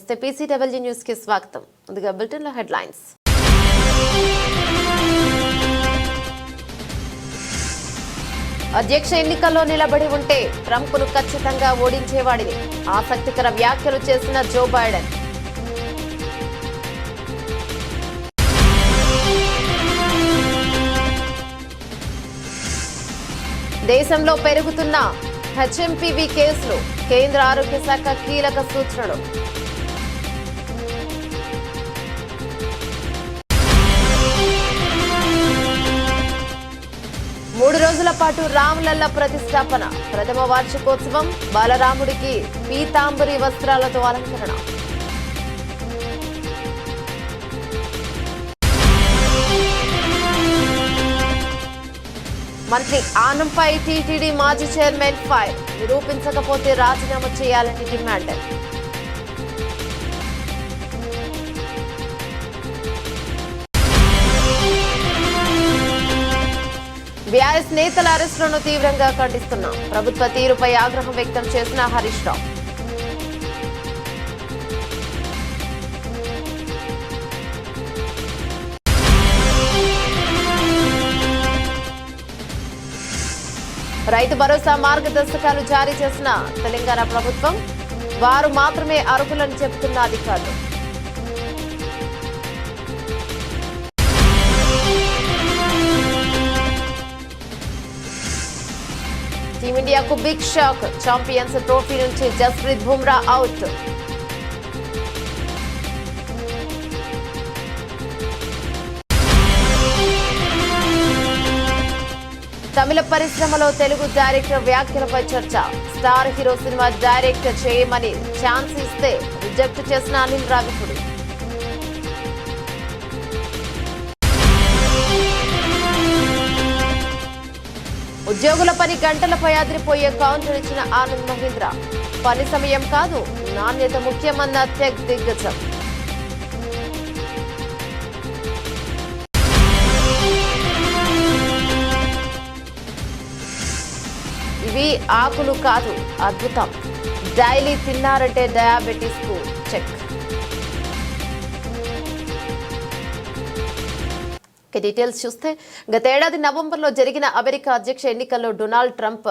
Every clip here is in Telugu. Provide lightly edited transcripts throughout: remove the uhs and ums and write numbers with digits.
నమస్తే పీసీడబ్ల్యూ న్యూస్ కి స్వాగతం. ముందుగా బులెటిన్ లో హెడ్లైన్స్. అధ్యక్ష ఎన్నికల్లో నిలబడి ఉంటే ట్రంప్ను ఖచ్చితంగా ఓడించేవాడిని. ఆసక్తికర వ్యాఖ్యలు చేసిన జో బైడెన్. దేశంలో పెరుగుతున్న హెచ్ఎంపీవీ కేసులు, కేంద్ర ఆరోగ్య శాఖ కీలక సూచనలు. మూడు రోజుల పాటు రామలల్ల ప్రతిష్టాపన, ప్రథమ వార్షికోత్సవం, బాలరాముడికి పీతాంబరి వస్త్రాలతో అలంకరణ. మంత్రి ఆనంపై టీటీడీ మాజీ చైర్మన్ ఫైర్, నిరూపించకపోతే రాజీనామా చేయాలని డిమాండ్. బీఆర్ఎస్ నేతల అరెస్టులను తీవ్రంగా ఖండిస్తున్నాం. ప్రభుత్వ తీరుపై ఆగ్రహం వ్యక్తం చేసిన హరీష్ రావు. రైతు భరోసా మార్గదర్శకాలు జారీ చేసిన తెలంగాణ ప్రభుత్వం, వారు మాత్రమే అర్హులని చెబుతున్న అధికారులు. టీమిండియాకు బిగ్ షాక్, ఛాంపియన్స్ ట్రోఫీ నుంచి జస్ప్రీత్ బుమ్రా అవుట్. తమిళ పరిశ్రమలో తెలుగు డైరెక్టర్ వ్యాఖ్యలపై చర్చ. స్టార్ హీరో సినిమా డైరెక్ట్ చేయమని ఛాన్స్ ఇస్తే రిజెక్ట్ చేసిన అనిల్ రావిపూడి. ఉద్యోగుల పని గంటలపై అదిరిపోయే కౌంటర్ ఇచ్చిన ఆనంద్ మహీంద్ర. పని సమయం కాదు, నాణ్యత ముఖ్యమన్న టెక్ దిగ్గజం. ఇవి ఆకులు కాదు, అద్భుతం. డైలీ తిన్నారంటే డయాబెటీస్ కు చెక్. డీటెయిల్స్ చూస్తే, గతేడాది నవంబర్లో జరిగిన అమెరికా అధ్యక్ష ఎన్నికల్లో డొనాల్డ్ ట్రంప్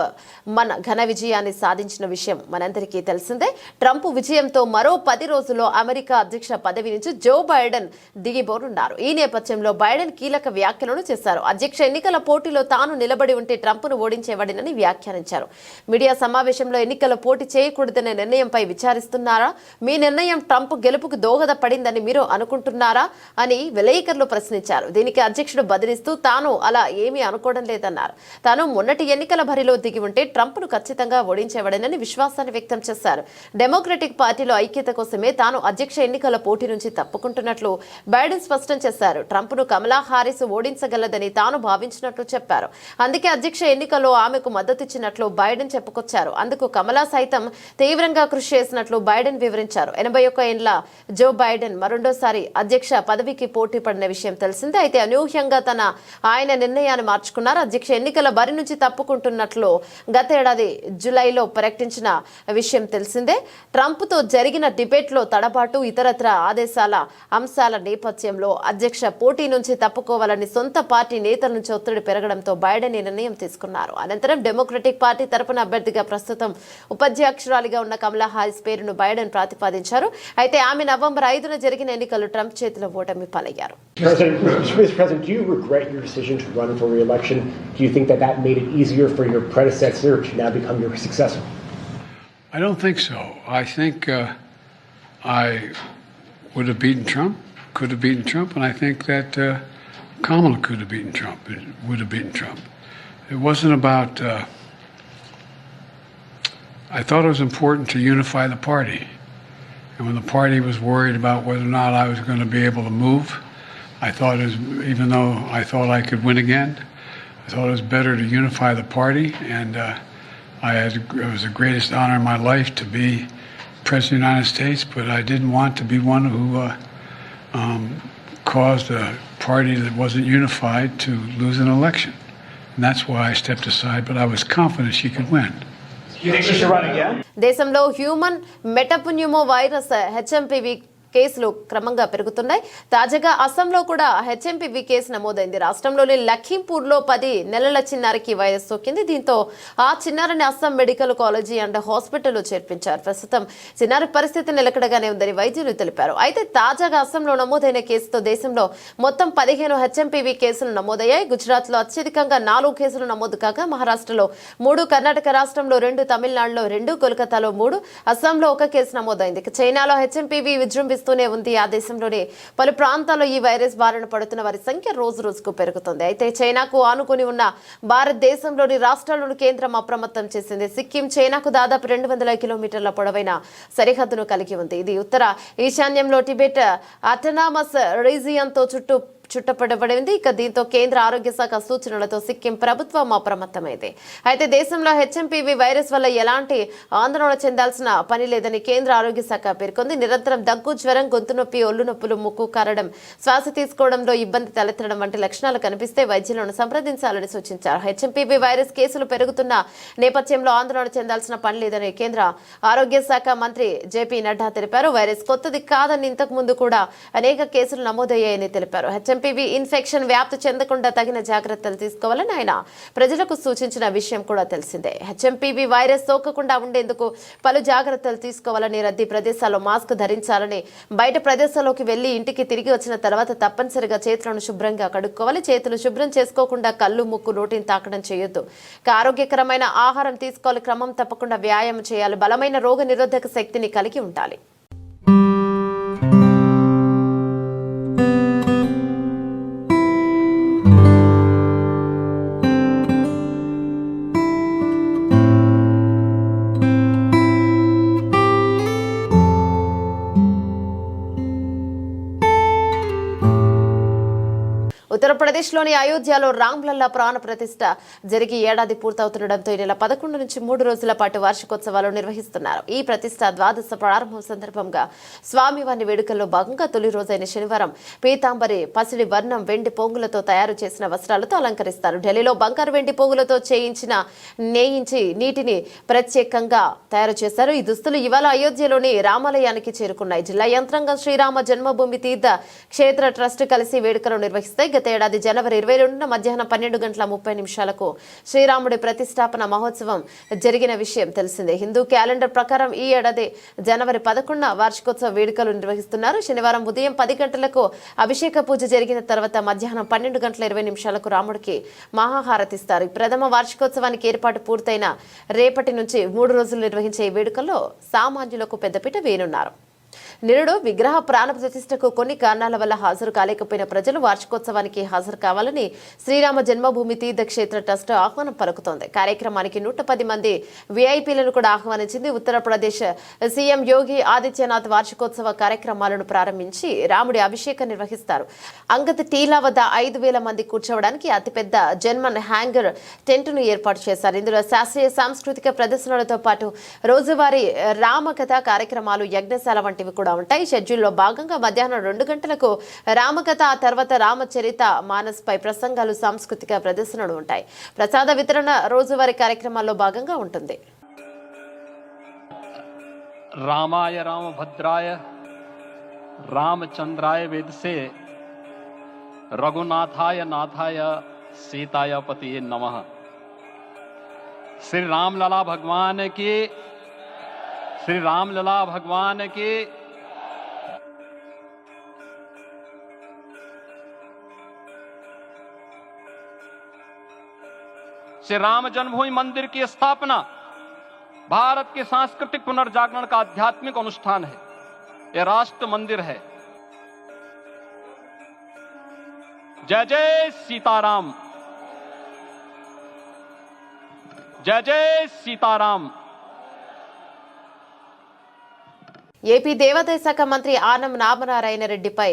ఘన విజయాన్ని సాధించిన విషయం మనందరికీ తెలిసిందే. ట్రంప్ విజయంతో మరో 10 రోజుల్లో అమెరికా అధ్యక్ష పదవి నుంచి జో బైడెన్ దిగిపోనున్నారు. ఈ నేపథ్యంలో బైడెన్ కీలక వ్యాఖ్యలను చేశారు. అధ్యక్ష ఎన్నికల పోటీలో తాను నిలబడి ఉంటే ట్రంప్ను ఓడించేవాడినని వ్యాఖ్యానించారు. మీడియా సమావేశంలో ఎన్నికల పోటీ చేయకూడదనే నిర్ణయంపై విచారిస్తున్నారా? మీ నిర్ణయం ట్రంప్ గెలుపుకు దోహదపడిందని మీరు అనుకుంటున్నారా అని విలేకరులు ప్రశ్నించారు. దీనికి అధ్యక్షుడు బదిలిస్తూ, తాను అలా ఏమీ అనుకోవడం లేదన్నారు. తాను మొన్నటి ఎన్నికల బరిలో దిగి ఉంటే ట్రంప్ను ఖచ్చితంగా ఓడించేవాడనని విశ్వాసాన్ని వ్యక్తం చేశారు. డెమోక్రటిక్ పార్టీలో ఐక్యత కోసమే తాను అధ్యక్ష ఎన్నికల పోటీ నుంచి తప్పుకుంటున్నట్లు బైడెన్ స్పష్టం చేశారు. ట్రంప్ను కమలా హారిస్ ఓడించగలదని తాను భావించినట్లు చెప్పారు. అందుకే అధ్యక్ష ఎన్నికల్లో ఆమెకు మద్దతిచ్చినట్లు బైడెన్ చెప్పుకొచ్చారు. అందుకు కమలా సైతం తీవ్రంగా కృషి చేసినట్లు బైడెన్ వివరించారు. 81 ఏళ్ల జో బైడెన్ మరోసారి అధ్యక్ష పదవికి పోటీ పడిన విషయం తెలిసిందే. అయితే అనూహ్యంగా ఆయన నిర్ణయాన్ని మార్చుకున్నారు. అధ్యక్ష ఎన్నికల బరి నుంచి తప్పుకుంటున్నట్లు గతేడాది జూలైలో ప్రకటించిన విషయం తెలిసిందే. ట్రంప్తో జరిగిన డిబేట్లో తడబాటు, ఇతరత్ర ఆదేశాల అంశాల నేపథ్యంలో అధ్యక్ష పోటీ నుంచి తప్పుకోవాలని సొంత పార్టీ నేతల నుంచి ఒత్తిడి పెరగడంతో బైడెన్ ఈ నిర్ణయం తీసుకున్నారు. అనంతరం డెమోక్రటిక్ పార్టీ తరపున అభ్యర్థిగా ప్రస్తుతం ఉపాధ్యక్షురాలిగా ఉన్న కమలా హారిస్ పేరును బైడెన్ ప్రతిపాదించారు. అయితే ఆమె నవంబర్ 5న జరిగిన ఎన్నికలు ట్రంప్ చేతిలో ఓటమి పాలయ్యారు. President, do you regret your decision to run for re-election? Do you think that made it easier for your predecessor to now become your successor? I don't think so. I think I would have beaten Trump, could have beaten Trump, and I think that Kamala could have beaten Trump, would have beaten Trump. It wasn't about... I thought it was important to unify the party. And when the party was worried about whether or not I was going to be able to move, I thought even though I thought I could win again, I thought it was better to unify the party. And it was the greatest honor in my life to be President of the United States, but I didn't want to be one who caused a party that wasn't unified to lose an election. And that's why I stepped aside, but I was confident she could win. Do you think she should run again? దేశంలో హ్యూమన్ మెటప్న్యూమో వైరస్ హెచ్ఎంపీవీ కేసులు క్రమంగా పెరుగుతున్నాయి. తాజాగా అస్సాంలో కూడా హెచ్ఎంపీవీ కేసు నమోదైంది. రాష్ట్రంలోని లఖీంపూర్లో 10 నెలల చిన్నారికి వైరస్ సోకింది. దీంతో ఆ చిన్నారిని అస్సాం మెడికల్ కాలేజీ అండ్ హాస్పిటల్లో చేర్పించారు. ప్రస్తుతం చిన్నారి పరిస్థితి నిలకడగానే ఉందని వైద్యులు తెలిపారు. అయితే తాజాగా అస్సాంలో నమోదైన కేసుతో దేశంలో మొత్తం 15 హెచ్ఎంపీవీ కేసులు నమోదయ్యాయి. గుజరాత్లో అత్యధికంగా 4 కేసులు నమోదు కాగా మహారాష్ట్రలో 3, కర్ణాటక రాష్ట్రంలో 2, తమిళనాడులో 2, కోల్కతాలో 3, అస్సాంలో 1 కేసు నమోదైంది. చైనాలో హెచ్ఎంపీవీ విజృంభిస్తూనే ఉంది. ఆ దేశంలోని పలు ప్రాంతాల్లో ఈ వైరస్ బారిన పడుతున్న వారి సంఖ్య రోజు రోజుకు పెరుగుతుంది. అయితే చైనాకు ఆనుకుని ఉన్న భారతదేశంలోని రాష్ట్రాలను కేంద్రం అప్రమత్తం చేసింది. సిక్కిం చైనాకు దాదాపు 200 కిలోమీటర్ల పొడవైన సరిహద్దును కలిగి ఉంది. ఇది ఉత్తర ఈశాన్యంలో టిబెట్ అటానమస్ రీజియన్తో చుట్టపడబడింది. ఇక దీంతో కేంద్ర ఆరోగ్య శాఖ సూచనలతో సిక్కిం ప్రభుత్వం అప్రమత్తమైంది. అయితే దేశంలో హెచ్ఎంపీవీ వైరస్ వల్ల ఎలాంటి ఆందోళన చెందాల్సిన పని లేదని కేంద్ర ఆరోగ్య శాఖ పేర్కొంది. నిరంతరం దగ్గు, జ్వరం, గొంతు నొప్పి, ఒళ్ళు నొప్పులు, ముక్కు కారడం, శ్వాస తీసుకోవడంలో ఇబ్బంది తలెత్తడం వంటి లక్షణాలు కనిపిస్తే వైద్యులను సంప్రదించాలని సూచించారు. హెచ్ఎంపీవీ వైరస్ కేసులు పెరుగుతున్న నేపథ్యంలో ఆందోళన చెందాల్సిన పని లేదని కేంద్ర ఆరోగ్య శాఖ మంత్రి జేపీ నడ్డా తెలిపారు. వైరస్ కొత్తది కాదని ఇంతకు ముందు కూడా అనేక కేసులు నమోదయ్యాయని తెలిపారు. హెచ్ఎంపీవీ ఇన్ఫెక్షన్ వ్యాప్తి చెందకుండా తగిన జాగ్రత్తలు తీసుకోవాలని ఆయన ప్రజలకు సూచించిన విషయం కూడా తెలిసిందే. హెచ్ఎంపీవీ వైరస్ సోకకుండా ఉండేందుకు పలు జాగ్రత్తలు తీసుకోవాలని, రద్దీ ప్రదేశాల్లో మాస్క్ ధరించాలని, బయట ప్రదేశాల్లోకి వెళ్లి ఇంటికి తిరిగి వచ్చిన తర్వాత తప్పనిసరిగా చేతులను శుభ్రంగా కడుక్కోవాలి. చేతులు శుభ్రం చేసుకోకుండా కళ్ళు, ముక్కు, నోటిని తాకడం చేయొద్దు. ఆరోగ్యకరమైన ఆహారం తీసుకోవాలి. క్రమం తప్పకుండా వ్యాయామం చేయాలి. బలమైన రోగ నిరోధక శక్తిని కలిగి ఉండాలి. ఉత్తరప్రదేశ్లోని అయోధ్యలో రామ్లల్లా ప్రాణ ప్రతిష్ఠ జరిగి ఏడాది పూర్తవుతుండటంతో ఈ నెల 11 నుంచి 3 రోజుల పాటు వార్షికోత్సవాలు నిర్వహిస్తున్నారు. ఈ ప్రతిష్ఠ ద్వాదశ ప్రారంభం సందర్భంగా స్వామివారి వేడుకల్లో భాగంగా తొలి రోజైన శనివారం పీతాంబరి, పసిడి వర్ణం వెండి పోగులతో తయారు చేసిన వస్త్రాలతో అలంకరిస్తారు. ఢిల్లీలో బంగారు వెండి పోగులతో నేయించి నీటిని ప్రత్యేకంగా తయారు చేశారు. ఈ దుస్తులు ఇవాళ అయోధ్యలోని రామాలయానికి చేరుకున్నాయి. జిల్లా యంత్రాంగం శ్రీరామ జన్మభూమి తీర్థ క్షేత్ర ట్రస్ట్ కలిసి వేడుకలు నిర్వహిస్తాయి. గత ఏడాది జనవరి 22న మధ్యాహ్నం 12:30 శ్రీరాముడి ప్రతిష్టాపన మహోత్సవం జరిగిన విషయం తెలిసిందే. హిందూ క్యాలెండర్ ప్రకారం ఈ ఏడాది జనవరి 11న వార్షికోత్సవ వేడుకలు నిర్వహిస్తున్నారు. శనివారం ఉదయం 10 గంటలకు అభిషేక పూజ జరిగిన తర్వాత మధ్యాహ్నం 12:20 రాముడికి మహాహారతిస్తారు. ప్రథమ వార్షికోత్సవానికి ఏర్పాటు పూర్తయిన రేపటి నుంచి 3 రోజులు నిర్వహించే ఈ వేడుకల్లో సామాన్యులకు పెద్దపీట వేయనున్నారు. నిరుడు విగ్రహ ప్రాణ ప్రతిష్టకు కొన్ని కారణాల వల్ల హాజరు కాలేకపోయిన ప్రజలు వార్షికోత్సవానికి హాజరు కావాలని శ్రీరామ జన్మభూమి తీర్థ క్షేత్ర ట్రస్ట్ ఆహ్వానం పలుకుతోంది. కార్యక్రమానికి 110 మంది విఐపీలను కూడా ఆహ్వానించింది. ఉత్తరప్రదేశ్ సీఎం యోగి ఆదిత్యనాథ్ వార్షికోత్సవ కార్యక్రమాలను ప్రారంభించి రాముడి అభిషేకం నిర్వహిస్తారు. అంగత్ టీలా వద్ద 5,000 మంది కూర్చోవడానికి అతిపెద్ద జన్మన్ హ్యాంగర్ టెంట్ను ఏర్పాటు చేశారు. ఇందులో శాస్త్రీయ సాంస్కృతిక ప్రదర్శనలతో పాటు రోజువారీ రామకథ కార్యక్రమాలు, యజ్ఞశాల వంటివి కూడా ఉంటాయి. షెడ్యూల్లో భాగంగా మధ్యాహ్నం 2 గంటలకు రామకథ, ఆ తర్వాత రామచరిత మానస్ పై ప్రసంగాలు, సాంస్కృతిక ప్రదర్శనలు ఉంటాయి. ప్రసాద వితరణ రోజువారీ కార్యక్రమాల్లో భాగంగా ఉంటుంది. रामाय रामभद्राय रामचंद्राय वेदसे रघुनाथाय नाथाय सीताय पतिये नमः। श्री रामलला भगवान की, श्री रामलला भगवान की। श्री राम जन्मभूमि मंदिर की स्थापना भारत के सांस्कृतिक पुनर्जागरण का आध्यात्मिक अनुष्ठान है। यह राष्ट्र मंदिर है। जय जय सीताराम, जय जय सीताराम। ఏపీ దేవాదాయ శాఖ మంత్రి ఆనం రామనారాయణ రెడ్డిపై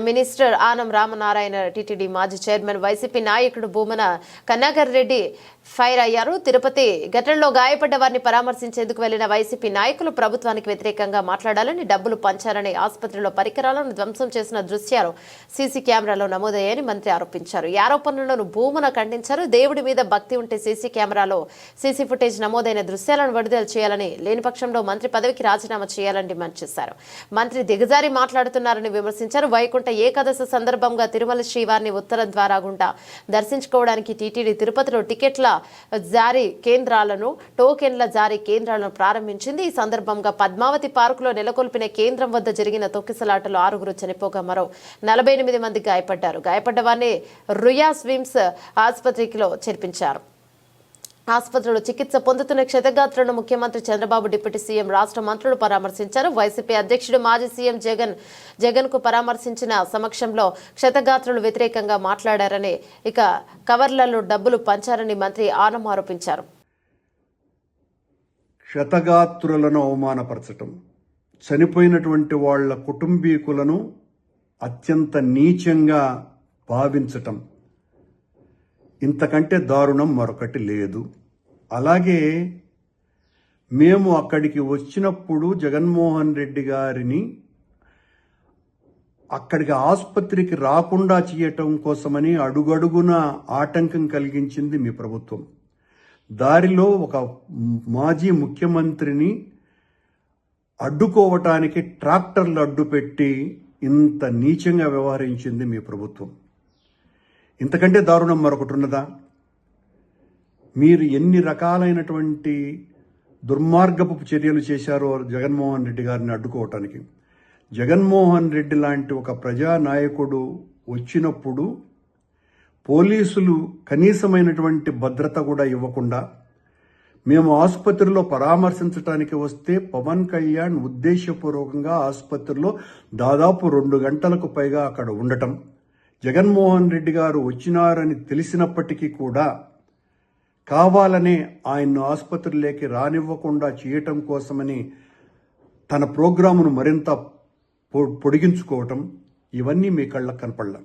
మినిస్టర్ ఆనం రామనారాయణ టీటీడీ మాజీ చైర్మన్ వైసీపీ నాయకుడు భూమన కన్నాగర్ రెడ్డి ఫైర్ అయ్యారు. తిరుపతి ఘటనలో గాయపడ్డ వారిని పరామర్శించేందుకు వెళ్లిన వైసీపీ నాయకులు ప్రభుత్వానికి వ్యతిరేకంగా మాట్లాడాలని, డబ్బులు పంచారని, ఆసుపత్రిలో పరికరాలను ధ్వంసం చేసిన దృశ్యాలు సీసీ కెమెరాలో నమోదయ్యాయని మంత్రి ఆరోపించారు. ఈ ఆరోపణలను భూమన ఖండించారు. దేవుడి మీద భక్తి ఉంటే సీసీ కెమెరాలో సీసీ ఫుటేజ్ నమోదైన దృశ్యాలను విడుదల చేయాలని, లేని పక్షంలో మంత్రి పదవికి రాజీనామా చేయాలని డిమాండ్ చేశారు. మంత్రి దిగజారి మాట్లాడుతున్నారని విమర్శించారు. వైకుంఠ ఏకాదశి సందర్భంగా తిరుమల శ్రీవారిని ఉత్తర ద్వారా గుండా దర్శించుకోవడానికి టీటీడీ తిరుపతిలో టికెట్ల జారీ కేంద్రాలను, టోకెన్ల జారీ కేంద్రాలను ప్రారంభించింది. ఈ సందర్భంగా పద్మావతి పార్కులో నెలకొల్పిన కేంద్రం వద్ద జరిగిన తొక్కిసలాటలో 6 చనిపోగా మరో 48 మంది గాయపడ్డారు. గాయపడ్డ వారిని రుయా స్విమ్స్ ఆసుపత్రిలో చేర్పించారు. ఆసుపత్రిలో చికిత్స పొందుతున్న క్షతగాత్రులను ముఖ్యమంత్రి చంద్రబాబు, డిప్యూటీ సీఎం, రాష్ట్ర మంత్రులు పరామర్శించారు. వైసీపీ అధ్యక్షుడు మాజీ సీఎం జగన్ కు పరామర్శించిన సమక్షంలో క్షతగాత్రులు వ్యతిరేకంగా మాట్లాడారని, ఇక కవర్లలో డబ్బులు పంచారని మంత్రి ఆనం ఆరోపించారు. క్షతగాత్రులను అవమానపరచటం, చనిపోయినటువంటి వాళ్ల కుటుంబీకులను అత్యంత నీచంగా భావించటం, ఇంతకంటే దారుణం మరొకటి లేదు. అలాగే మేము అక్కడికి వచ్చినప్పుడు జగన్మోహన్ రెడ్డి గారిని అక్కడికి ఆసుపత్రికి రాకుండా చేయటం కోసమని అడుగడుగున ఆటంకం కలిగించింది మీ ప్రభుత్వం. దారిలో ఒక మాజీ ముఖ్యమంత్రిని అడ్డుకోవటానికి ట్రాక్టర్లు అడ్డుపెట్టి ఇంత నీచంగా వ్యవహరించింది మీ ప్రభుత్వం. ఇంతకంటే దారుణం మరొకటి ఉన్నదా? మీరు ఎన్ని రకాలైనటువంటి దుర్మార్గపు చర్యలు చేశారో జగన్మోహన్ రెడ్డి గారిని అడ్డుకోవటానికి. జగన్మోహన్ రెడ్డి లాంటి ఒక ప్రజానాయకుడు వచ్చినప్పుడు పోలీసులు కనీసమైనటువంటి భద్రత కూడా ఇవ్వకుండా, మేము ఆసుపత్రిలో పరామర్శించడానికి వస్తే పవన్ కళ్యాణ్ ఉద్దేశపూర్వకంగా ఆసుపత్రిలో దాదాపు 2 గంటలకు పైగా అక్కడ ఉండటం, జగన్మోహన్ రెడ్డి గారు వచ్చినారని తెలిసినప్పటికీ కూడా కావాలనే ఆయన్ను ఆసుపత్రిలోకి రానివ్వకుండా చేయటం కోసమని తన ప్రోగ్రామును మరింత పొడిగించుకోవటం, ఇవన్నీ మీ కళ్ళకు కనపడలా.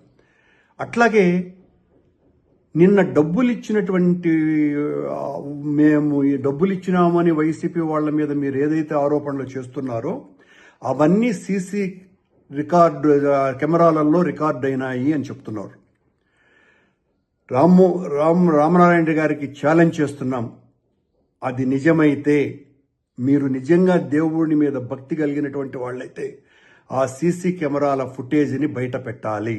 అట్లాగే నిన్న డబ్బులు ఇచ్చినటువంటి, మేము ఈ డబ్బులు ఇచ్చినామని వైసీపీ వాళ్ళ మీద మీరు ఏదైతే ఆరోపణలు చేస్తున్నారో అవన్నీ సీసీ కెమెరాలలో రికార్డ్ అయినాయి అని చెప్తున్నారు. రామనారాయణ గారికి ఛాలెంజ్ చేస్తున్నాం. అది నిజమైతే, మీరు నిజంగా దేవుడి మీద భక్తి కలిగినటువంటి వాళ్ళైతే ఆ సీసీ కెమెరాల ఫుటేజ్ని బయట పెట్టాలి.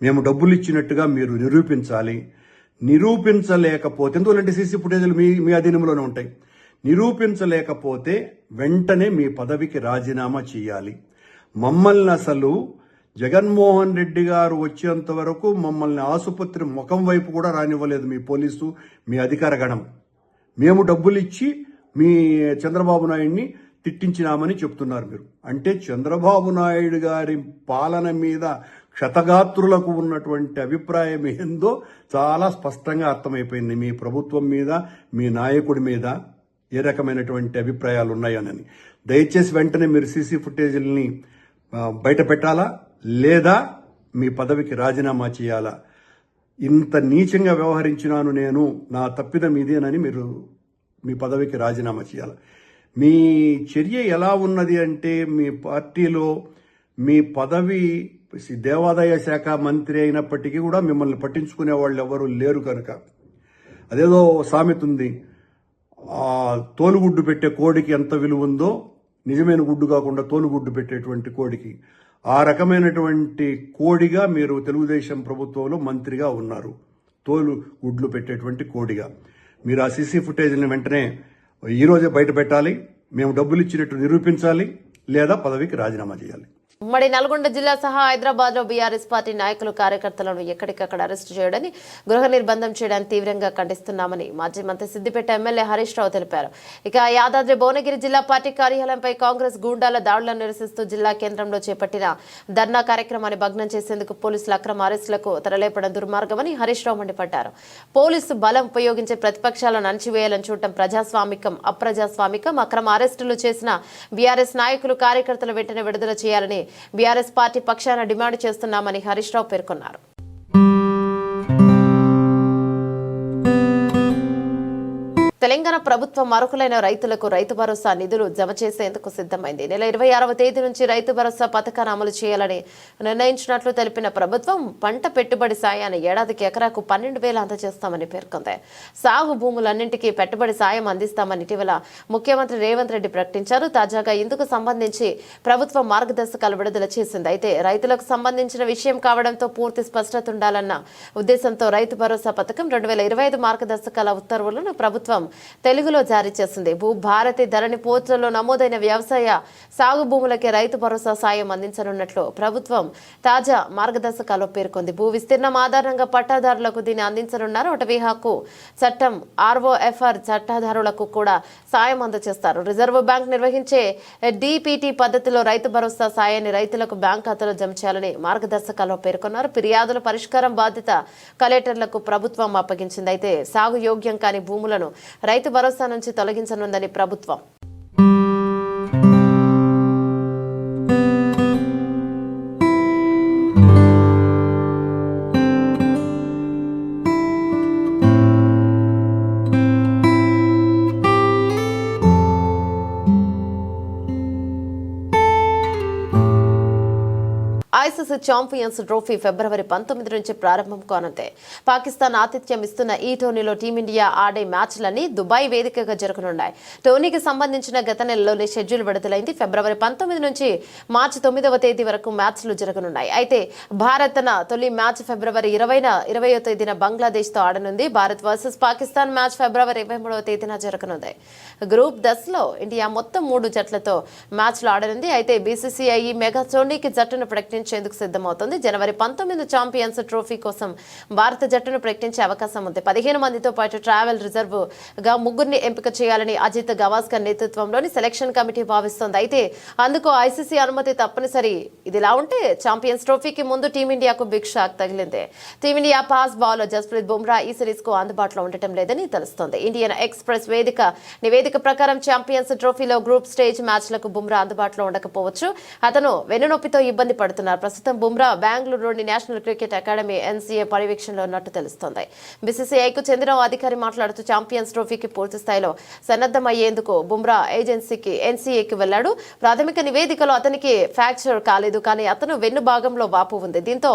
మేము డబ్బులు ఇచ్చినట్టుగా మీరు నిరూపించాలి. నిరూపించలేకపోతే, ఎందుకంటే సీసీ ఫుటేజ్లు మీ అధీనంలోనే ఉంటాయి, నిరూపించలేకపోతే వెంటనే మీ పదవికి రాజీనామా చేయాలి. మమ్మల్ని అసలు జగన్మోహన్ రెడ్డి గారు వచ్చేంత వరకు మమ్మల్ని ఆసుపత్రి ముఖం వైపు కూడా రానివ్వలేదు మీ పోలీసు, మీ అధికార గణం. మేము డబ్బులు ఇచ్చి మీ చంద్రబాబు నాయుడిని తిట్టించినామని చెప్తున్నారు మీరు. అంటే చంద్రబాబు నాయుడు గారి పాలన మీద క్షతగాత్రులకు ఉన్నటువంటి అభిప్రాయం ఏందో చాలా స్పష్టంగా అర్థమైపోయింది. మీ ప్రభుత్వం మీద, మీ నాయకుడి మీద ఏ రకమైనటువంటి అభిప్రాయాలు ఉన్నాయని. దయచేసి వెంటనే మీరు సీసీ ఫుటేజీలని బయట పెట్టాలా, లేదా మీ పదవికి రాజీనామా చేయాలా. ఇంత నీచంగా వ్యవహరించినాను నేను, నా తప్పిదం ఇదేనని మీరు మీ పదవికి రాజీనామా చేయాలి. మీ చర్య ఎలా ఉన్నది అంటే, మీ పార్టీలో మీ పదవి దేవాదాయ శాఖ మంత్రి అయినప్పటికీ కూడా మిమ్మల్ని పట్టించుకునే వాళ్ళు ఎవరు లేరు కనుక, అదేదో సామెత ఉంది, తోలుగుడ్డు పెట్టే కోడికి ఎంత విలువ ఉందో నిజమైన గుడ్డు కాకుండా తోలుగుడ్డు పెట్టేటువంటి కోడికి, ఆ రకమైనటువంటి కోడిగా మీరు తెలుగుదేశం ప్రభుత్వంలో మంత్రిగా ఉన్నారు. తోలు గుడ్లు పెట్టేటువంటి కోడిగా మీరు ఆ సీసీ ఫుటేజ్ని వెంటనే ఈరోజే బయట పెట్టాలి. మేము డబ్బులు ఇచ్చినట్టు నిరూపించాలి, లేదా పదవికి రాజీనామా చేయాలి. ఉమ్మడి నల్గొండ జిల్లా సహా హైదరాబాద్ లో బీఆర్ఎస్ పార్టీ నాయకులు కార్యకర్తలను ఎక్కడికక్కడ అరెస్టు చేయడాన్ని గృహ నిర్బంధం చేయడాన్ని తీవ్రంగా ఖండిస్తున్నామని మాజీ మంత్రి సిద్దిపేట ఎమ్మెల్యే హరీష్ రావు తెలిపారు. ఇక యాదాద్రి భువనగిరి జిల్లా పార్టీ కార్యాలయంపై కాంగ్రెస్ గూండాల దాడులను నిరసిస్తూ జిల్లా కేంద్రంలో చేపట్టిన ధర్నా కార్యక్రమాన్ని భగ్నం చేసేందుకు పోలీసుల అక్రమ అరెస్టులకు తెరలేపడం దుర్మార్గమని హరీష్ రావు మండిపడ్డారు. పోలీసు బలం ఉపయోగించే ప్రతిపక్షాలను అణచివేయాలని చూడటం ప్రజాస్వామికం, అప్రజాస్వామికం. అక్రమ అరెస్టులు చేసిన బీఆర్ఎస్ నాయకులు కార్యకర్తలు వెంటనే విడుదల చేయాలని బీఆర్ఎస్ పార్టీ పక్షాన డిమాండ్ చేస్తున్నామని హరీష్ రావు పేర్కొన్నారు. తెలంగాణ ప్రభుత్వం అర్హులైన రైతులకు రైతు భరోసా నిధులు జమ చేసేందుకు సిద్ధమైంది. నెల 26వ తేదీ నుంచి రైతు భరోసా పథకాన్ని అమలు చేయాలని నిర్ణయించినట్లు తెలిపిన ప్రభుత్వం పంట పెట్టుబడి సాయాన్ని ఏడాదికి ఎకరాకు 12,000 అందజేస్తామని పేర్కొంది. సాగు భూములన్నింటికీ పెట్టుబడి సాయం అందిస్తామని ఇటీవల ముఖ్యమంత్రి రేవంత్ రెడ్డి ప్రకటించారు. తాజాగా ఇందుకు సంబంధించి ప్రభుత్వం మార్గదర్శకాలు విడుదల చేసింది. అయితే రైతులకు సంబంధించిన విషయం కావడంతో పూర్తి స్పష్టత ఉండాలన్న ఉద్దేశంతో రైతు భరోసా పథకం 2025 మార్గదర్శకాల ఉత్తర్వులను ప్రభుత్వం తెలుగులో జారీ చేసింది. భూభారతి ధరణి పోర్టల్లో నమోదైన వ్యవసాయ సాగు భూములకే రైతు భరోసా సాయం అందించనున్నట్లు ప్రభుత్వం తాజా మార్గదర్శకాల్లో పేర్కొంది. భూ విస్తీర్ణం ఆధారంగా పట్టాదారులకు దీన్ని అందించనున్నారు. అటవీ హక్కు చట్టం ROFR చట్టాదారులకు కూడా సాయం అందజేస్తారు. రిజర్వ్ బ్యాంక్ నిర్వహించే DPT పద్ధతిలో రైతు భరోసా సాయాన్ని రైతులకు బ్యాంక్ ఖాతాలో జమ చేయాలని మార్గదర్శకాల్లో పేర్కొన్నారు. ఫిర్యాదుల పరిష్కారం బాధ్యత కలెక్టర్లకు ప్రభుత్వం అప్పగించింది. అయితే సాగు యోగ్యం కాని భూములను రైతు భరోసా నుంచి తొలగించనుందని ప్రభుత్వం. ఐసీసీ ఛాంపియన్స్ ట్రోఫీ ఫిబ్రవరి 19 నుంచి ప్రారంభం కానుంది. పాకిస్తాన్ ఆతిథ్యం ఇస్తున్న ఈ టోర్నీలో టీమిండియా ఆడే మ్యాచ్లన్నీ దుబాయ్ వేదికగా జరగనున్నాయి. టోర్నీకి సంబంధించిన గత నెలలోనే షెడ్యూల్ విడుదలైంది. ఫిబ్రవరి 19 నుంచి మార్చి 9వ తేదీ వరకు మ్యాచ్లు జరగనున్నాయి. అయితే భారత్ తన తొలి మ్యాచ్ ఫిబ్రవరి 20వ తేదీన బంగ్లాదేశ్తో ఆడనుంది. భారత్ వర్సెస్ పాకిస్తాన్ మ్యాచ్ ఫిబ్రవరి 23వ తేదీన జరగనుంది. గ్రూప్ దశలో ఇండియా మొత్తం 3 జట్లతో మ్యాచ్లు ఆడనుంది. అయితే BCCI ఈ మెగా టోర్నీకి జట్టును ప్రకటించేందుకు సిద్ధమవుతుంది. జనవరి 19 ఛాంపియన్స్ ట్రోఫీ కోసం భారత జట్టును ప్రకటించే అవకాశం ఉంది. 15 మందితో పాటు ట్రావెల్ రిజర్వ్ గా 3 ఎంపిక చేయాలని అజిత్ గవాస్కర్ నేతృత్వంలోని సెలక్షన్ కమిటీ భావిస్తోంది. అయితే అందుకు ICC అనుమతి తప్పనిసరి. ఇదిలా ఉంటే ఛాంపియన్స్ ట్రోఫీకి ముందు టీమిండియాకు బిగ్ షాక్ తగిలింది. Team India pass bowler Jasprit Bumrah ఈ సిరీస్ కు అందుబాటులో ఉండటం లేదని తెలుస్తోంది. ఇండియన్ ఎక్స్ప్రెస్ నివేదిక ప్రకారం ఛాంపియన్స్ ట్రోఫీలో గ్రూప్ స్టేజ్ మ్యాచ్లకు బుమ్రా అందుబాటులో ఉండకపోవచ్చు. అతను వెన్నునొప్పితో ఇబ్బంది పడుతున్నారు. ప్రస్తుతం బుమ్రా బెంగళూరులోని నేషనల్ క్రికెట్ అకాడమీ NCA పర్యవేక్షణలో ఉన్నట్టు తెలుస్తోంది. BCCIకు చెందిన అధికారి మాట్లాడుతూ ఛాంపియన్స్ ట్రోఫీకి పూర్తి స్థాయిలో సన్నద్ధమయ్యేందుకు బుమ్రా NCAకి వెళ్లాడు. ప్రాథమిక నివేదికలో అతనికి ఫ్రాక్చర్ కాలేదు, కానీ అతను వెన్ను భాగంలో వాపు ఉంది. దీంతో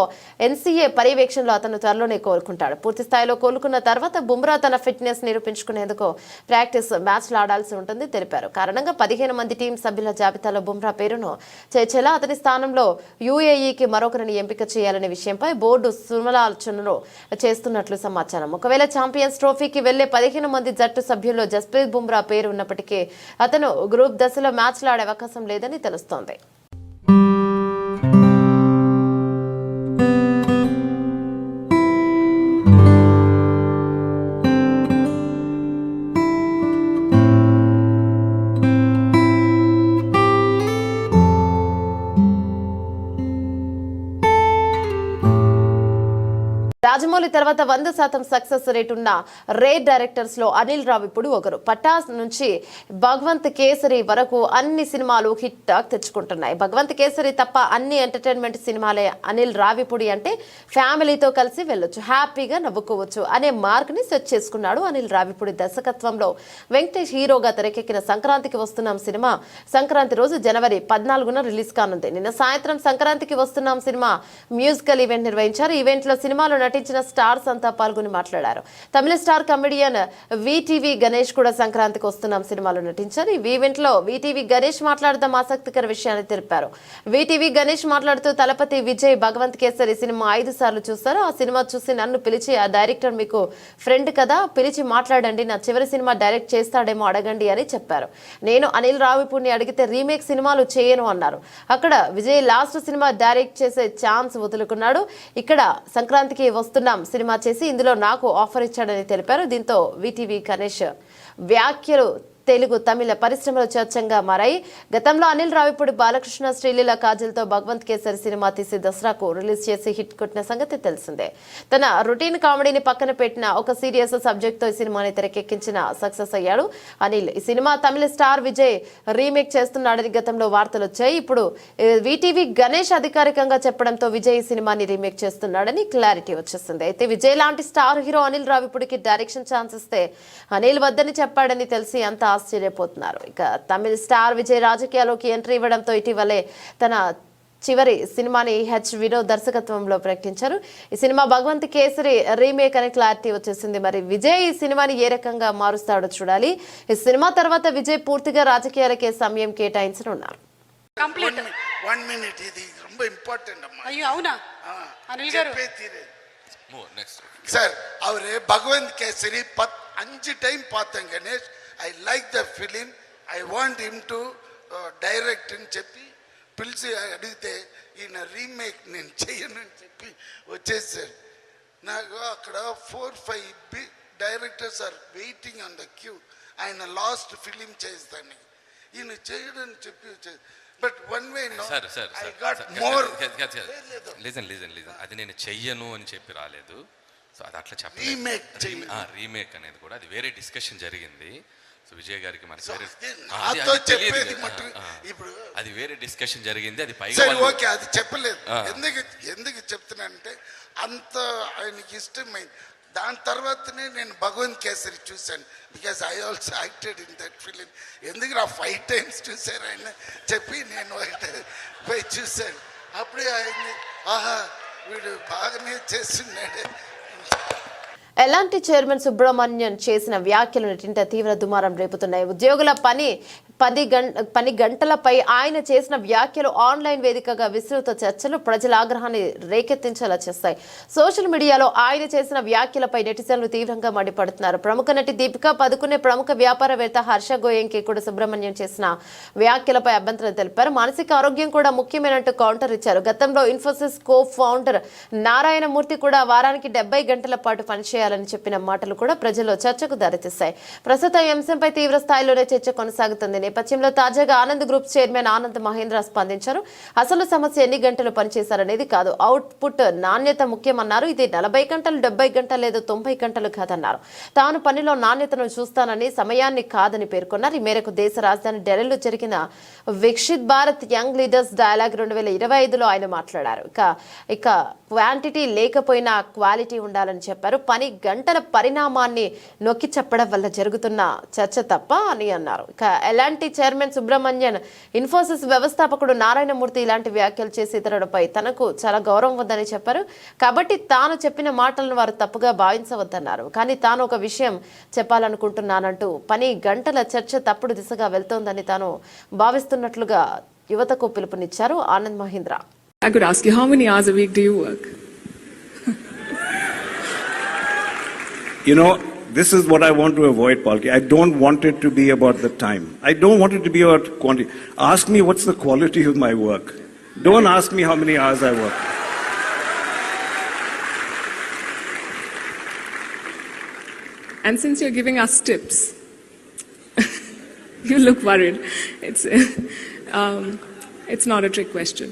NCA పర్యవేక్షణలో అతను త్వరలోనే కోలుకుంటాడు. పూర్తి స్థాయిలో కోలుకున్న తర్వాత బుమ్రా తన ఫిట్నెస్ నిరూపించుకునేందుకు ప్రాక్టీస్ మ్యాచ్లు ఆడాల్సి ఉంటుంది తెలిపారు. కారణంగా 15 మంది టీం సభ్యుల జాబితాలో బుమ్రా పేరును చేర్చేలా అతని స్థానంలో UAEకి మరొకరిని ఎంపిక చేయాలనే విషయంపై బోర్డు సుమలాలోచనలు చేస్తున్నట్లు సమాచారం. ఒకవేళ ఛాంపియన్స్ ట్రోఫీకి వెళ్లే 15 మంది జట్టు సభ్యుల్లో జస్ప్రీత్ బుమ్రా పేరు ఉన్నప్పటికీ అతను గ్రూప్ దశలో మ్యాచ్లు ఆడే అవకాశం లేదని తెలుస్తోంది. రాజమౌళి తర్వాత 100% సక్సెస్ రేట్ ఉన్న రేట్ డైరెక్టర్స్ లో అనిల్ రావిపూడి ఒకరు. పటాస్ నుంచి భగవంత్ కేసరి వరకు అన్ని సినిమాలు హిట్ టాక్ తెచ్చుకుంటున్నాయి. భగవంత్ కేసరి తప్ప అన్ని ఎంటర్టైన్మెంట్ సినిమాలే. అనిల్ రావిపూడి అంటే ఫ్యామిలీతో కలిసి వెళ్ళొచ్చు, హ్యాపీగా నవ్వుకోవచ్చు అనే మార్క్ ని సెట్ చేసుకున్నాడు. అనిల్ రావిపూడి దర్శకత్వంలో వెంకటేష్ హీరోగా తెరకెక్కిన సంక్రాంతికి వస్తున్నాం సినిమా సంక్రాంతి రోజు జనవరి 14న రిలీజ్ కానుంది. నిన్న సాయంత్రం సంక్రాంతికి వస్తున్నాం సినిమా మ్యూజికల్ ఈవెంట్ నిర్వహించారు. ఈవెంట్ లో సినిమాలో నటించిన స్టార్స్ అంతా పాల్గొని మాట్లాడారు. తమిళ స్టార్ కమెడియన్ వీటీవీ గణేష్ కూడా సంక్రాంతికి వస్తున్నాం సినిమాలో నటించారు. ఈ ఈవెంట్ లో వీటీవీ గణేష్ మాట్లాడదాం ఆసక్తికర విషయాన్ని తెలిపారు. వీటీవీ గణేష్ మాట్లాడుతూ తలపతి విజయ్ భగవంత్ కేసరి సినిమా 5 సార్లు చూస్తారు. ఆ సినిమా చూసి నన్ను పిలిచి ఆ డైరెక్టర్ మీకు ఫ్రెండ్ కదా, పిలిచి మాట్లాడండి, నా చివరి సినిమా డైరెక్ట్ చేస్తాడేమో అడగండి అని చెప్పారు. నేను అనిల్ రావిపూడిని అడిగితే రీమేక్ సినిమాలు చేయను అన్నారు. అక్కడ విజయ్ లాస్ట్ సినిమా డైరెక్ట్ చేసే ఛాన్స్ వదులుకున్నాడు. ఇక్కడ సంక్రాంతికి వస్తున్నాం సినిమా చేసి ఇందులో నాకు ఆఫర్ ఇచ్చాడని తెలిపారు. దీంతో వీటీవీ గణేష్ వ్యాఖ్యలు తెలుగు తమిళ పరిశ్రమలో చర్చంగా మారాయి. గతంలో అనిల్ రావిపూడి బాలకృష్ణ శ్రీలీల కాజల్తో భగవంత్ కేసరి సినిమా తీసి దసరాకు రిలీజ్ చేసి హిట్ కొట్టిన సంగతి తెలిసిందే. తన రొటీన్ కామెడీని పక్కన పెట్టిన ఒక సీరియస్ సబ్జెక్ట్ తో ఈ సినిమాని తెరకెక్కించిన సక్సెస్ అయ్యాడు అనిల్. ఈ సినిమా తమిళ స్టార్ విజయ్ రీమేక్ చేస్తున్నాడని గతంలో వార్తలు వచ్చాయి. ఇప్పుడు వీటీవీ గణేష్ అధికారికంగా చెప్పడంతో విజయ్ ఈ సినిమాని రీమేక్ చేస్తున్నాడని క్లారిటీ వచ్చేసింది. అయితే విజయ్ లాంటి స్టార్ హీరో అనిల్ రావిపూడికి డైరెక్షన్ ఛాన్స్ ఇస్తే అనిల్ వద్దని చెప్పాడని తెలిసి అంత ఆశ్చర్యపోతున్నారు. ఇక తమిళ స్టార్ విజయ్ రాజకీయాల్లోకి ఎంట్రీ ఇవ్వడంతో ఇటీవలే తన చివరి సినిమాని వినోద్ దర్శకత్వంలో ప్రకటించారు. ఈ సినిమా భగవంత్ కేసరి రీమేక్ అనే క్లారిటీ వచ్చేసింది. మరి విజయ్ ఈ సినిమాని ఏ రకంగా మారుస్తాడో చూడాలి. ఈ సినిమా తర్వాత విజయ్ పూర్తిగా రాజకీయాలకే సమయం కేటాయించనున్నారు. One minute, ఇది ரொம்ப ఇంపార్టెంట్ అమ్మా. అయ్యో అవునా అనిల్ గారు సార్ அவரு భగవంత్ కేసరి 5 టైం பார்த்தேன் Ganesh. I like the film, I want him to direct అని చెప్పి పిలిచి అడిగితే ఈయన రీమేక్ నేను చెయ్యను అని చెప్పి వచ్చేసారు. నాకు అక్కడ 4-5 directors are waiting on the queue. ఆయన లాస్ట్ ఫిలిం చేస్తాను, ఈయన చేయడని చెప్పి వచ్చేది. But one way I got more. Listen అది నేను చెయ్యను అని చెప్పి రాలేదు. సో అది అట్లా చెప్పి రీమేక్ అనేది కూడా అది వేరే డిస్కషన్ జరిగింది. సో విజయ్ గారికి మనకి అది వేరే డిస్కషన్ జరిగింది. అది పైగా ఓకే అది చెప్పలేదు. ఎందుకు చెప్తున్నానంటే అంత ఆయనకి ఇష్టమైంది. దాని తర్వాతనే నేను భగవంత్ కేసరి చూశాను. Because I also acted in that film. ఎందుకు 5 టైమ్స్ చూశారు ఆయన చెప్పి నేను పోయి చూశాను. అప్పుడే ఆయన ఆహా వీడు బాగానే చేస్తున్నాడు. ఎలాంటి చైర్మన్ సుబ్రహ్మణ్యన్ చేసిన వ్యాఖ్యలు నెట్టింట తీవ్ర దుమారం రేపుతున్నాయి. ఉద్యోగుల పని గంటలపై ఆయన చేసిన వ్యాఖ్యలు ఆన్లైన్ వేదికగా విస్తృత చర్చలు ప్రజల ఆగ్రహాన్ని రేకెత్తించేలా చేస్తాయి. సోషల్ మీడియాలో ఆయన చేసిన వ్యాఖ్యలపై నెటిజన్లు తీవ్రంగా మండిపడుతున్నారు. ప్రముఖ నటి దీపికా పదుకునే, ప్రముఖ వ్యాపారవేత్త హర్ష గోయంకి కూడా సుబ్రహ్మణ్యం చేసిన వ్యాఖ్యలపై అభ్యంతరం తెలిపారు. మానసిక ఆరోగ్యం కూడా ముఖ్యమైనట్టు కౌంటర్ ఇచ్చారు. గతంలో ఇన్ఫోసిస్ కో ఫౌండర్ నారాయణమూర్తి కూడా వారానికి 70 గంటల పాటు పనిచేయాలని చెప్పిన మాటలు కూడా ప్రజల్లో చర్చకు దారితీస్తాయి. ప్రస్తుతం ఈ అంశంపై తీవ్ర స్థాయిలోనే చర్చ కొనసాగుతుంది. నేపథ్యంలో తాజాగా ఆనంద్ గ్రూప్ చైర్మన్ ఆనంద్ మహేంద్ర స్పందించారు. అసలు సమస్య ఎన్ని గంటలు పనిచేశారనేది కాదు, అవుట్పుట్ నాణ్యత ముఖ్యమన్నారు. ఇది 40 గంటలు, 70 గంటలు లేదా 90 గంటలు కాదన్నారు. తాను పనిలో నాణ్యతను చూస్తానని, సమయాన్ని కాదని పేర్కొన్నారు. ఈ మేరకు దేశ రాజధాని ఢిల్లీలో జరిగిన Viksit Bharat young leaders dialogue 2025లో ఆయన మాట్లాడారు. ఇక క్వాంటిటీ లేకపోయినా క్వాలిటీ ఉండాలని చెప్పారు. పని గంటల పరిణామాన్ని నొక్కి చెప్పడం వల్ల జరుగుతున్న చర్చ తప్ప అని అన్నారు. ఇక ఎలాంటి చైర్మన్ సుబ్రహ్మణ్యన్ ఇన్ఫోసిస్ వ్యవస్థాపకుడు నారాయణమూర్తి ఇలాంటి వ్యాఖ్యలు చేసి ఇతరులపై తనకు చాలా గౌరవం ఉందని చెప్పారు. కాబట్టి తాను చెప్పిన మాటలను వారు తప్పుగా భావించవద్దన్నారు. కానీ తాను ఒక విషయం చెప్పాలనుకుంటున్నానంటూ పని గంటల చర్చ తప్పుడు దిశగా వెళ్తోందని తాను భావిస్తున్నట్లుగా యువతకు పిలుపునిచ్చారు Anand Mahindra. I could ask you, how many hours a week do you work? You know, this is what I want to avoid, Palki. I don't want it to be about the time. I don't want it to be about quantity. Ask me what's the quality of my work. Don't ask me how many hours I work. And since you're giving us tips, you look worried. It's not a trick question.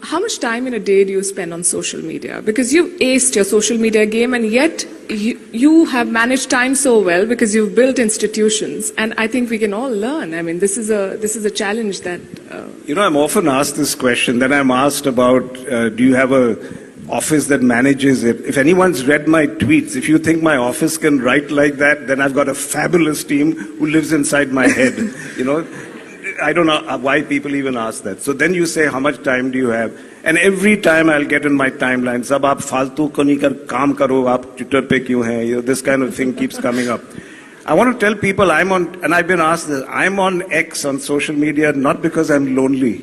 How much time in a day do you spend on social media? Because you've aced your social media game, and yet you have managed time so well because you've built institutions. And I think we can all learn. I mean, this is a challenge that. You know, I'm often asked this question. Then I'm asked about, do you have a office that manages it? If anyone's read my tweets, if you think my office can write like that, then I've got a fabulous team who lives inside my head. You know. I don't know why people even ask that. So then you say, how much time do you have? And every time I'll get in my timeline, sab aap faltu ko nahi kar kaam karo, aap Twitter pe kyun hai? This kind of thing keeps coming up. I want to tell people and I've been asked this, I'm on X on social media not because I'm lonely.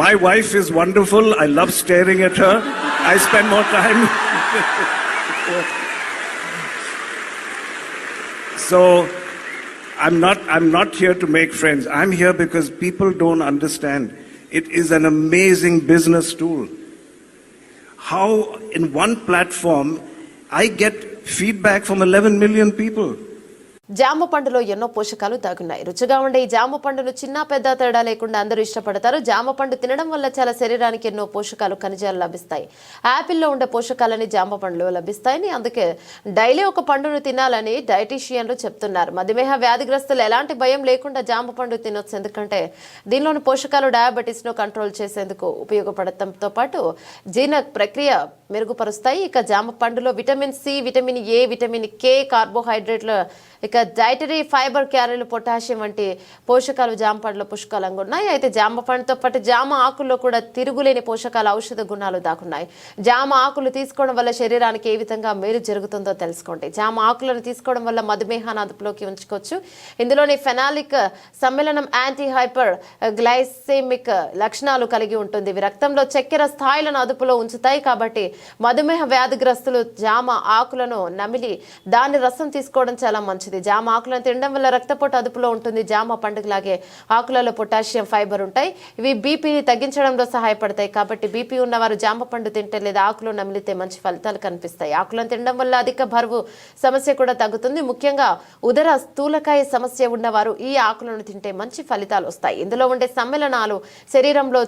My wife is wonderful. I love staring at her. I spend more time. So I'm not here to make friends. I'm here because people don't understand. It is an amazing business tool. How in one platform I get feedback from 11 million people. జామ పండులో ఎన్నో పోషకాలు దాగున్నాయి. రుచిగా ఉండే ఈ జామ పండును చిన్న పెద్ద తేడా లేకుండా అందరూ ఇష్టపడతారు. జామ పండు తినడం వల్ల చాలా శరీరానికి ఎన్నో పోషకాలు ఖనిజాలు లభిస్తాయి. యాపిల్లో ఉండే పోషకాలని జామ పండులో లభిస్తాయని, అందుకే డైలీ ఒక పండును తినాలని డైటీషియన్లు చెప్తున్నారు. మధుమేహ వ్యాధిగ్రస్తులు ఎలాంటి భయం లేకుండా జామ పండు తినొచ్చు. ఎందుకంటే దీనిలోని పోషకాలు డయాబెటీస్ ను కంట్రోల్ చేసేందుకు ఉపయోగపడటంతో పాటు జీర్ణ ప్రక్రియ మెరుగుపరుస్తాయి. ఇక జామ పండులో vitamin C, vitamin A, vitamin K, కార్బోహైడ్రేట్లు, ఇక డైటరీ ఫైబర్, క్యాలరీలు, పొటాషియం వంటి పోషకాలు జామ పండులో పుష్కలంగా ఉన్నాయి. అయితే జామ పండుతో పాటు జామ ఆకుల్లో కూడా తిరుగులేని పోషకాలు, ఔషధ గుణాలు దాగున్నాయి. జామ ఆకులు తీసుకోవడం వల్ల శరీరానికి ఏ విధంగా మేలు జరుగుతుందో తెలుసుకోండి. జామ ఆకులను తీసుకోవడం వల్ల మధుమేహాన్ని అదుపులోకి ఉంచుకోవచ్చు. ఇందులోని ఫెనాలిక్ సమ్మేళనం యాంటీ హైపర్ గ్లైసెమిక్ లక్షణాలు కలిగి ఉంటుంది. ఇవి రక్తంలో చక్కెర స్థాయిలను అదుపులో ఉంచుతాయి. కాబట్టి మధుమేహ వ్యాధిగ్రస్తులు జామ ఆకులను నమిలి దాని రసం తీసుకోవడం చాలా మంచిది. జామ ఆకులను తినడం వల్ల రక్తపోటు అదుపులో ఉంటుంది. జామ పండుగలాగే ఆకులలో పొటాషియం, ఫైబర్ ఉంటాయి. ఇవి బీపీని తగ్గించడంలో సహాయపడతాయి. కాబట్టి బీపీ ఉన్నవారు జామ పండు తింటే లేదా ఆకులు నమిలితే మంచి ఫలితాలు కనిపిస్తాయి. ఆకులను తినడం వల్ల అధిక బరువు సమస్య కూడా తగ్గుతుంది. ముఖ్యంగా ఉదర స్థూలకాయ సమస్య ఉన్నవారు ఈ ఆకులను తింటే మంచి ఫలితాలు వస్తాయి. ఇందులో ఉండే సమ్మేళనాలు శరీరంలో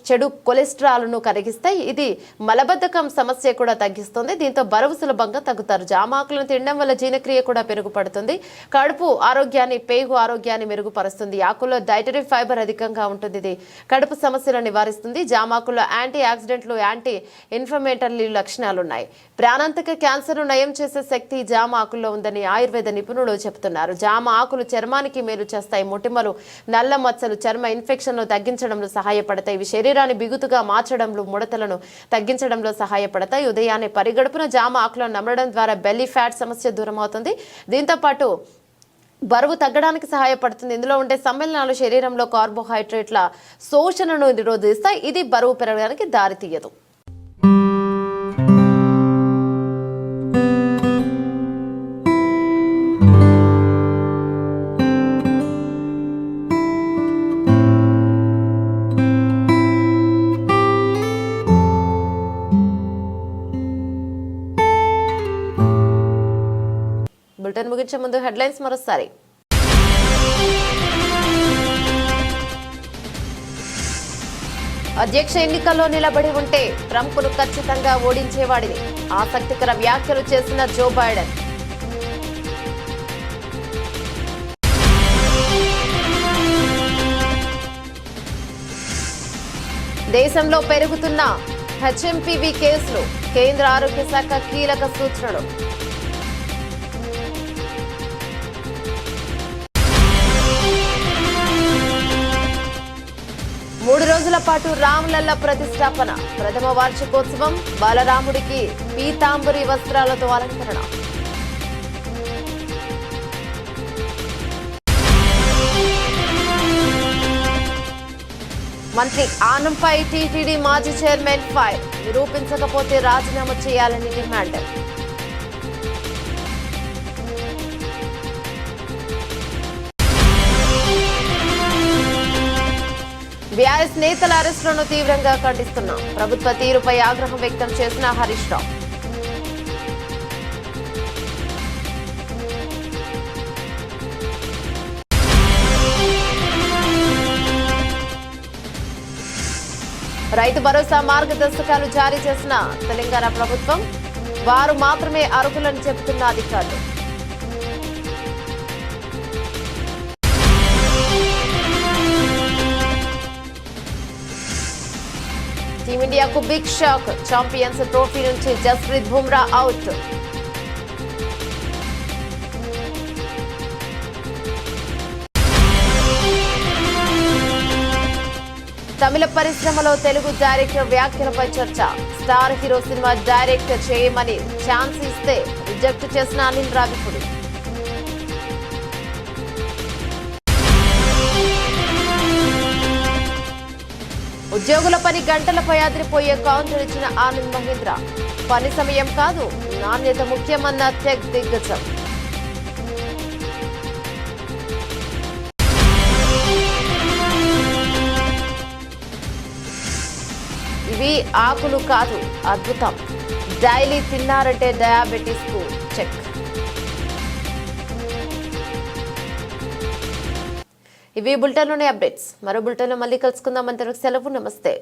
చెడు కొలెస్ట్రాల్ను కరిగిస్తాయి. ఇది మలబద్ధకం సమస్య కూడా తగ్గిస్తుంది. దీంతో బరువు సులభంగా తగ్గుతారు. జామ ఆకులను తినడం వల్ల జీర్ణక్రియ కూడా మెరుగుపడుతుంది. కడుపు ఆరోగ్యాన్ని, పేగు ఆరోగ్యాన్ని మెరుగుపరుస్తుంది. ఆకుల్లో డైటరీ ఫైబర్ అధికంగా ఉంటుంది. ఇది కడుపు సమస్యలను నివారిస్తుంది. జామాకుల్లో యాంటీ ఆక్సిడెంట్లు, యాంటీ ఇన్ఫ్లమేటరీ లక్షణాలు ఉన్నాయి. ప్రాణాంతక క్యాన్సర్ను నయం చేసే శక్తి జామ ఆకుల్లో ఉందని ఆయుర్వేద నిపుణులు చెబుతున్నారు. జామ ఆకులు చర్మానికి మేలు చేస్తాయి. మొటిమలు, నల్ల మచ్చలు, చర్మ ఇన్ఫెక్షన్లు తగ్గించడంలో సహాయపడతాయి. ఇవి శరీరాన్ని బిగుతుగా మార్చడంలో, ముడతలను తగ్గించడంలో సహాయపడతాయి. ఉదయాన్నే పరిగడుపున జామ ఆకులను నమలడం ద్వారా బెల్లీ ఫ్యాట్ సమస్య దూరం అవుతుంది. దీంతో పాటు బరువు తగ్గడానికి సహాయపడుతుంది. ఇందులో ఉండే సమ్మేళనాలు శరీరంలో కార్బోహైడ్రేట్ల శోషణను నిరోధిస్తాయి. ఇది బరువు పెరగడానికి దారితీయదు. బులెటిన్ ముగించే ముందు హెడ్లైన్స్ మరోసారి. అధ్యక్ష ఎన్నికల్లో నిలబడి ఉంటే ట్రంప్ను ఖచ్చితంగా ఓడించేవాడిని, ఆసక్తికర వ్యాఖ్యలు చేసిన జో బైడెన్. దేశంలో పెరుగుతున్న హెచ్ఎంపీవీ కేసులు, కేంద్ర ఆరోగ్య శాఖ కీలక సూచనలు. మూడు రోజుల పాటు రామ్లల్ల ప్రతిష్టాపన, ప్రథమ వార్షికోత్సవం, బాలరాముడికి పీతాంబరి వస్త్రాలతో అలంకరణ. మంత్రి ఆనంపై టీటీడీ మాజీ చైర్మన్ ఫైర్, నిరూపించకపోతే రాజీనామా చేయాలని డిమాండ్. బీఆర్ఎస్ నేతల అరెస్టులను తీవ్రంగా ఖండిస్తున్నాం, ప్రభుత్వ తీరుపై ఆగ్రహం వ్యక్తం చేసిన హరీష్ రావు. రైతు భరోసా మార్గదర్శకాలు జారీ చేసిన తెలంగాణ ప్రభుత్వం, వారు మాత్రమే అర్హులని చెబుతున్న అధికారులు. టీమిండియాకు బిగ్ షాక్, ఛాంపియన్స్ ట్రోఫీ నుంచి జస్ప్రీత్ బుమ్రా అవుట్. తమిళ పరిశ్రమలో తెలుగు డైరెక్టర్ వ్యాఖ్యలపై చర్చ. స్టార్ హీరో సినిమా డైరెక్ట్ చేయమని ఛాన్స్ ఇస్తే రిజెక్ట్ చేసిన అనిల్ రావిపూడి. ఉద్యోగుల పని గంటలపై అదిరిపోయే కౌంటర్ ఇచ్చిన ఆనంద్ మహీంద్ర. పని సమయం కాదు, నాణ్యత ముఖ్యమన్న టెక్ దిగ్గజం. ఇవి ఆకులు కాదు, అద్భుతం. డైలీ తిన్నారంటే డయాబెటీస్ కు చెక్. ఇవి బులెటిన్లోని అప్డేట్స్. మరో బులెటిన్లో మళ్ళీ కలుసుకుందాం. అంతవరకు సెలవు, నమస్తే.